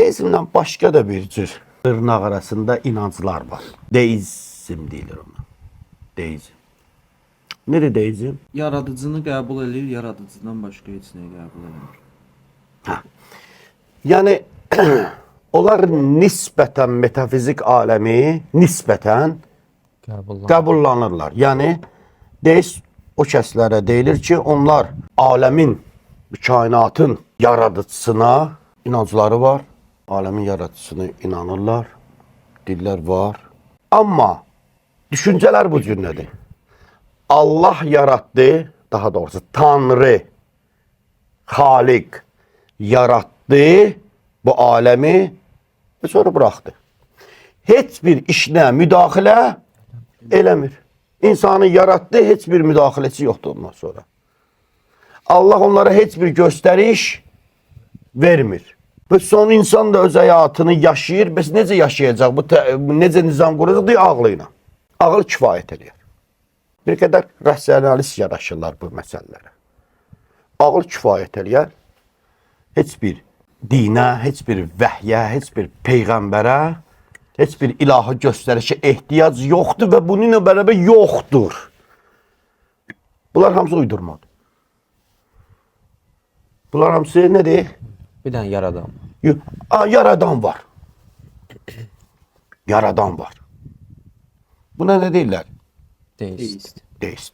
Deizmdən başqa da bir cür dırnaq arasında inanclar var. Deizm deyilir ona. Deizm. Nədir deizm? Yaradıcını qəbul edir, yaradıcıdan başqa heç nəyi qəbul etmir. Yəni onlar nisbətən metafizik aləmi nisbətən qəbullanırlar. Yəni deist o kəslərə deyilir ki, onlar aləmin, kainatın yaradıcısına inancları var. Aləmin yaradıcısına inanırlar. Dillər var. Amma düşüncələr bu cür nədir? Allah yaratdı, daha doğrusu Tanrı, Xaliq yaratdı bu aləmi və sonra buraxdı. Heç bir işinə müdaxilə eləmir. İnsanı yaratdı, heç bir müdaxiləsi yoxdur ondan sonra. Allah onlara heç bir göstəriş vermir. Və son insan da öz həyatını yaşayır. Bəs necə yaşayacaq? Necə nizam quracaq? Deyir, ağlı ilə. Ağıl kifayət edir. Bir qədər rasionalist yanaşırlar bu məsələlərə. Ağıl kifayət edir. Heç bir dinə, heç bir vəhyə, heç bir peyğəmbərə, heç bir ilahi göstərişə ehtiyac yoxdur və bununla bərabər yoxdur. Bunlar hamısı uydurmadır. Bunlar hamısı nədir? Bir dənə yaradan. Yaradan var. Yaradan var. Buna nə deyirlər? Deist. Deist.